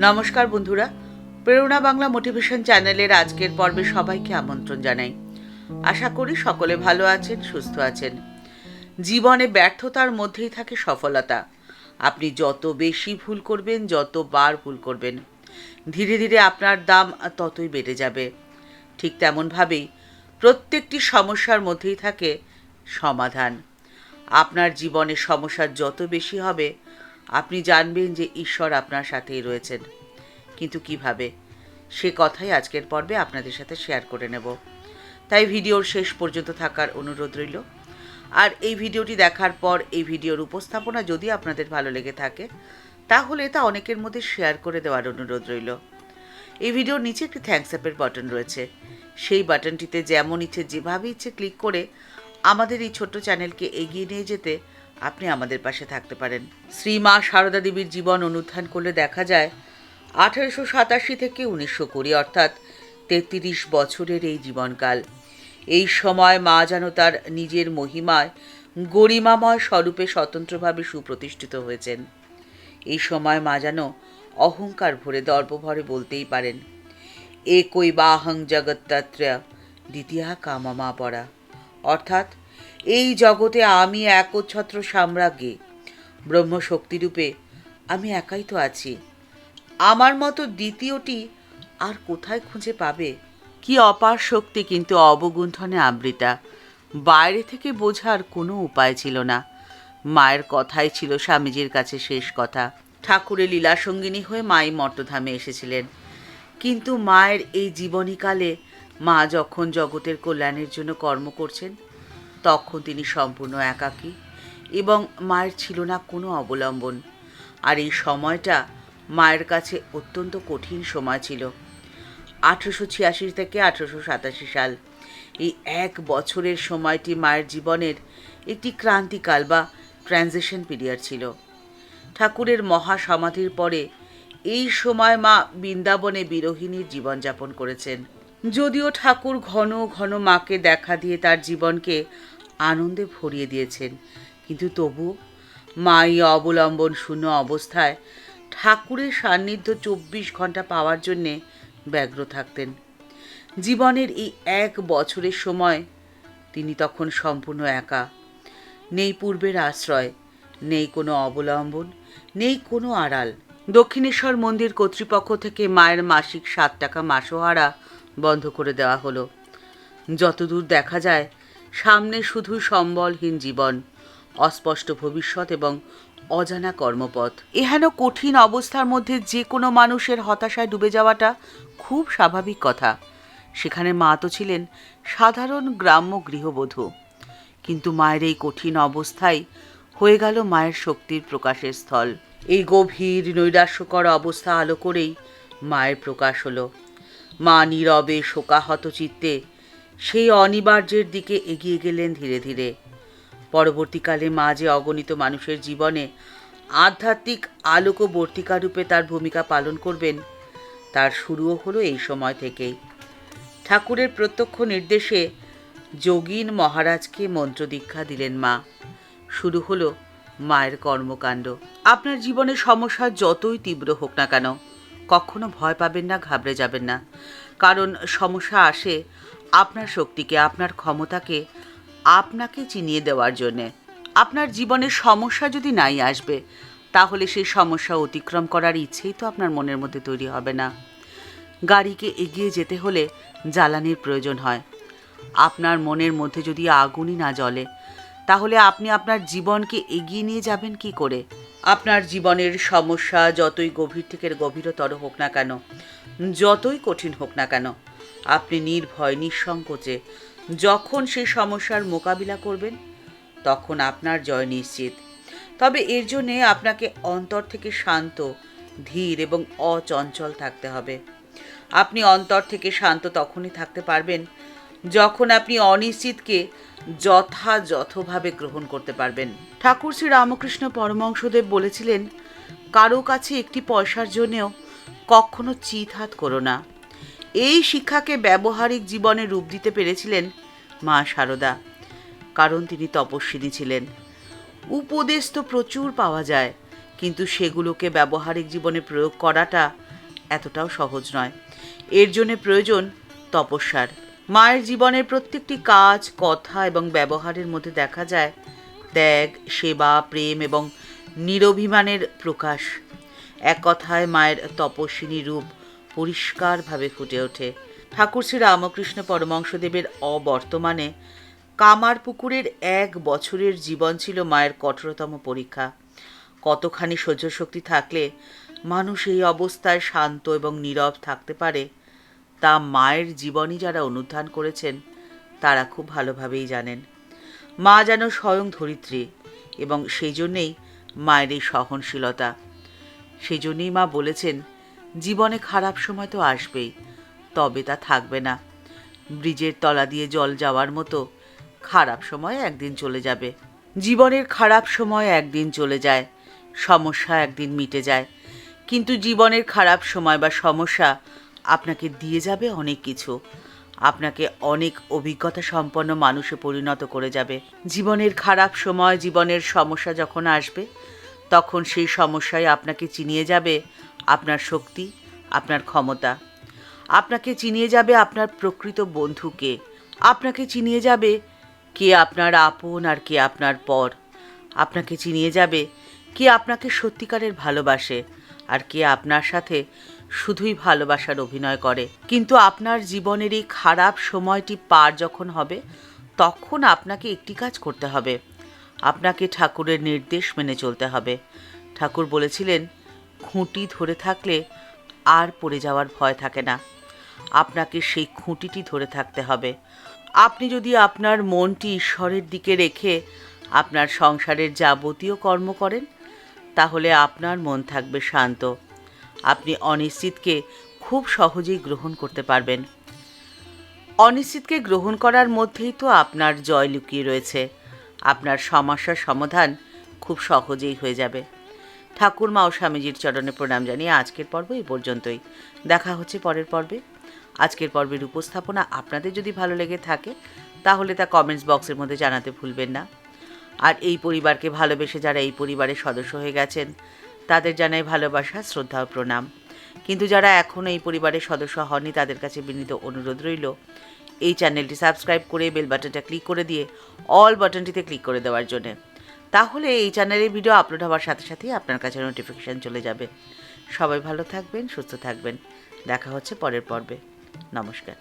নমস্কার বন্ধুরা, প্রেরণা বাংলা মোটিভেশন চ্যানেলের আজকের পর্বে সবাইকে আমন্ত্রণ জানাই। আশা করি সকলে ভালো আছেন, সুস্থ আছেন। জীবনে ব্যর্থতার মধ্যেই থাকে সফলতা। আপনি যত বেশি ভুল করবেন, যতবার ভুল করবেন, ধীরে ধীরে আপনার দাম ততই বেড়ে যাবে। ঠিক তেমনভাবেই প্রত্যেকটি সমস্যার মধ্যেই থাকে সমাধান। আপনার জীবনের সমস্যা যত বেশি হবে, আপনি জানবেন যে ঈশ্বর আপনার সাথেই রয়েছেন। কিন্তু কিভাবে, সে কথাই আজকের পর্বে আপনাদের সাথে শেয়ার করে নেব। তাই ভিডিওর শেষ পর্যন্ত থাকার অনুরোধ রইল। আর এই ভিডিওটি দেখার পর এই ভিডিওর উপস্থাপনা যদি আপনাদের ভালো লেগে থাকে, তাহলে তা অনেকের মধ্যে শেয়ার করে দেওয়ার অনুরোধ রইল। এই ভিডিওর নিচে একটি থ্যাঙ্কস অ্যাপের বাটন রয়েছে। সেই বাটনটিতে যেমন ইচ্ছে, যেভাবে ইচ্ছে ক্লিক করে আমাদের এই ছোট্ট চ্যানেলকে এগিয়ে নিয়ে যেতে আপনি আমাদের পাশে থাকতে পারেন। শ্রী মা সারদা দেবীর জীবন অনুধ্যান করলে দেখা যায় 1887 থেকে 1920, অর্থাৎ 33 বছরের এই জীবনকাল। এই সময় মা যেন তার নিজের মহিমায় গরিমাময় স্বরূপে স্বতন্ত্রভাবে সুপ্রতিষ্ঠিত হয়েছেন। এই সময় মা যেন অহংকার ভরে, দর্প ভরে বলতেই পারেন, একই বাহং জগত্তত্র দ্বিতীয়া কামামা পড়া, অর্থাৎ এই জগতে আমি একচ্ছত্র সাম্রাজ্ঞী, ব্রহ্মশক্তিরূপে আমি একাই তো আছি। আমার মতো দ্বিতীয়টি আর কোথায় খুঁজে পাবে? কি অপার শক্তি, কিন্তু অবগুণ্ঠনে আবৃতা। বাইরে থেকে বোঝার কোনো উপায় ছিল না। মায়ের কথাই ছিল স্বামীজির কাছে শেষ কথা। ঠাকুরের লীলাসঙ্গিনী হয়ে মাই মর্তধামে এসেছিলেন। কিন্তু মায়ের এই জীবনীকালে মা যখন জগতের কল্যাণের জন্য কর্ম করছেন, তখন তিনি সম্পূর্ণ একাকী এবং মায়ের ছিল না কোনো অবলম্বন। আর এই সময়টা মায়ের কাছে অত্যন্ত কঠিন সময় ছিল। 1886 থেকে 1887 সাল, এই 1 বছরের সময়টি মায়ের জীবনের একটি ক্রান্তিকাল বা ট্রানজিশন পিরিয়ড ছিল। ঠাকুরের মহাসমাধির পরে এই সময় মা বৃন্দাবনে বিরোহিণীর জীবনযাপন করেছেন। যদিও ঠাকুর ঘন ঘন মাকে দেখা দিয়ে তার জীবনকে আনন্দে ভরিয়ে দিয়েছেন, কিন্তু তবু মা এই অবলম্বন শূন্য অবস্থায় ঠাকুরের সান্নিধ্য 24 ঘন্টা পাওয়ার জন্যে ব্যগ্র থাকতেন। জীবনের এই 1 বছরের সময় তিনি তখন সম্পূর্ণ একা। নেই পূর্বের আশ্রয়, নেই কোনো অবলম্বন, নেই কোনো আড়াল। দক্ষিণেশ্বর মন্দির কর্তৃপক্ষ থেকে মায়ের মাসিক 7 টাকা মাসোহারা বন্ধ করে দেওয়া হলো। যতদূর দেখা যায়, সামনে শুধু সম্বলহীন জীবন, অস্পষ্ট ভবিষ্যৎ এবং অজানা কর্মপথ। এহেন কঠিন অবস্থার মধ্যে যে কোনো মানুষের হতাশায় ডুবে যাওয়াটা খুব স্বাভাবিক কথা। সেখানে মা তো ছিলেন সাধারণ গ্রাম্য গৃহবধূ, কিন্তু মায়ের এই কঠিন অবস্থায় হয়ে গেল মায়ের শক্তির প্রকাশের স্থল। এই গভীর নৈরাশ্যকর অবস্থা আলো করেই মায়ের প্রকাশ হলো। মা নীরবে শোকাহত চিত্তে সেই অনিবার্যের দিকে এগিয়ে গেলেন ধীরে ধীরে। পরবর্তীকালে মা যে অগণিত মানুষের জীবনে আধ্যাত্মিক আলোকবর্তিকা রূপে তার ভূমিকা পালন করবেন, তার শুরুও হলো এই সময় থেকেই। ঠাকুরের প্রত্যক্ষ নির্দেশে যোগীন মহারাজকে মন্ত্রদীক্ষা দিলেন মা। শুরু হলো মায়ের কর্মকাণ্ড। আপনার জীবনের সমস্যা যতই তীব্র হোক না কেন, কখনো ভয় পাবেন না, ঘাবড়ে যাবেন না। কারণ সমস্যা আসে আপনার শক্তিকে, আপনার ক্ষমতাকে আপনাকে চিনিয়ে দেওয়ার জন্যে। আপনার জীবনের সমস্যা যদি নাই আসবে, তাহলে সেই সমস্যা অতিক্রম করার ইচ্ছেই তো আপনার মনের মধ্যে তৈরি হবে না। গাড়িকে এগিয়ে যেতে হলে জ্বালানির প্রয়োজন হয়। আপনার মনের মধ্যে যদি আগুনই না জ্বলে, তাহলে আপনি আপনার জীবনকে এগিয়ে নিয়ে যাবেন কি করে? আপনার জীবনের সমস্যা যতই গভীর থেকে গভীরতর হোক না কেন, যতই কঠিন হোক না কেন, আপনি নির্ভয় নিঃসংকোচে যখন সেই সমস্যার মোকাবিলা করবেন, তখন আপনার জয় নিশ্চিত। তবে এর জন্যে আপনাকে অন্তর থেকে শান্ত, ধীর এবং অচঞ্চল থাকতে হবে। আপনি অন্তর থেকে শান্ত তখনই থাকতে পারবেন যখন আপনি অনিশ্চিতকে যথাযথভাবে গ্রহণ করতে পারবেন। ঠাকুর শ্রী রামকৃষ্ণ পরমহংসদেব বলেছিলেন, কারো কাছে একটি পয়সার জন্যেও কখনো চিৎ হাত করো না। এই শিক্ষাকে ব্যবহারিক জীবনে রূপ দিতে পেরেছিলেন মা সারদা, কারণ তিনি তপস্বিনী ছিলেন। উপদেশ তো প্রচুর পাওয়া যায়, কিন্তু সেগুলোকে ব্যবহারিক জীবনে প্রয়োগ করাটা এতটাও সহজ নয়। এর জন্য প্রয়োজন তপস্যার। মায়ের জীবনের প্রত্যেকটি কাজ, কথা এবং ব্যবহারের মধ্যে দেখা যায় ত্যাগ, সেবা, প্রেম এবং নিরভিমানের প্রকাশ। এক কথায় মায়ের তপস্বিনী রূপ পরিষ্কারভাবে ফুটে ওঠে। ঠাকুর শ্রী রামকৃষ্ণ পরমহংসদেবের অবর্তমানে কামারপুকুরের 1 বছরের জীবন ছিল মায়ের কঠোরতম পরীক্ষা। কতখানি সহ্যশক্তি থাকলে মানুষ এই অবস্থায় শান্ত এবং নীরব থাকতে পারে, তা মায়ের জীবনই যারা অনুধান করেছেন তারা খুব ভালোভাবেই জানেন। মা যেন স্বয়ং ধরিত্রী, এবং সেই জন্যেই মায়ের এই সহনশীলতা। সেই জন্যেই মা বলেছেন, জীবনে খারাপ সময় তো আসবেই, তবে তা থাকবে না। ব্রিজের তলা দিয়ে জল যাওয়ার মতো খারাপ সময় একদিন চলে যাবে। জীবনের খারাপ সময় একদিন চলে যায়, সমস্যা একদিন মিটে যায়, কিন্তু জীবনের খারাপ সময় বা সমস্যা আপনাকে দিয়ে যাবে অনেক কিছু, আপনাকে অনেক অভিজ্ঞতা সম্পন্ন মানুষে পরিণত করে যাবে। জীবনের খারাপ সময়, জীবনের সমস্যা যখন আসবে, তখন সেই সমস্যায় আপনাকে চিনিয়ে যাবে আপনার শক্তি, আপনার ক্ষমতা। আপনাকে চিনিয়ে যাবে আপনার প্রকৃত বন্ধুকে। আপনাকে চিনিয়ে যাবে কে আপনার আপন আর কে আপনার পর। আপনাকে চিনিয়ে যাবে কে আপনাকে সত্যিকারের ভালোবাসে আর কে আপনার সাথে শুধুই ভালোবাসার অভিনয় করে। কিন্তু আপনার জীবনের এই খারাপ সময়টি পার যখন হবে, তখন আপনাকে একটি কাজ করতে হবে। আপনাকে ঠাকুরের নির্দেশ মেনে চলতে হবে। ঠাকুর বলেছিলেন, খুঁটি ধরে থাকলে আর পড়ে যাওয়ার ভয় থাকে না। আপনাকে সেই খুঁটিটি ধরে থাকতে হবে। আপনি যদি আপনার মনটি ঈশ্বরের দিকে রেখে আপনার সংসারের যাবতীয় কর্ম করেন, তাহলে আপনার মন থাকবে শান্ত। আপনি অনিশ্চিতকে খুব সহজেই গ্রহণ করতে পারবেন। অনিশ্চিতকে গ্রহণ করার মধ্যেই তো আপনার জয় লুকিয়ে রয়েছে। আপনার সমস্যার সমাধান খুব সহজেই হয়ে যাবে। ঠাকুরমা ও স্বামীজির চরণে প্রণাম জানিয়ে আজকের পর্ব এই পর্যন্তই। দেখা হচ্ছে পরের পর্বে। আজকের পর্বের উপস্থাপনা আপনাদের যদি ভালো লেগে থাকে, তাহলে তা কমেন্টস বক্সের মধ্যে জানাতে ভুলবেন না। আর এই পরিবারকে ভালোবেসে যারা এই পরিবারের সদস্য হয়ে গেছেন, তাদের জানাই ভালোবাসা, শ্রদ্ধা ও প্রণাম। কিন্তু যারা এখনও এই পরিবারের সদস্য হননি, তাদের কাছে বিনীত অনুরোধ রইল, এই চ্যানেলটি সাবস্ক্রাইব করে বেল বাটনটা ক্লিক করে দিয়ে অল বাটনটিতে ক্লিক করে দেওয়ার জন্যে। তাহলে এই চ্যানেলের ভিডিও আপলোড হওয়ার সাথে সাথেই আপনার কাছে নোটিফিকেশান চলে যাবে। সবাই ভালো থাকবেন, সুস্থ থাকবেন। দেখা হচ্ছে পরের পর্বে। নমস্কার।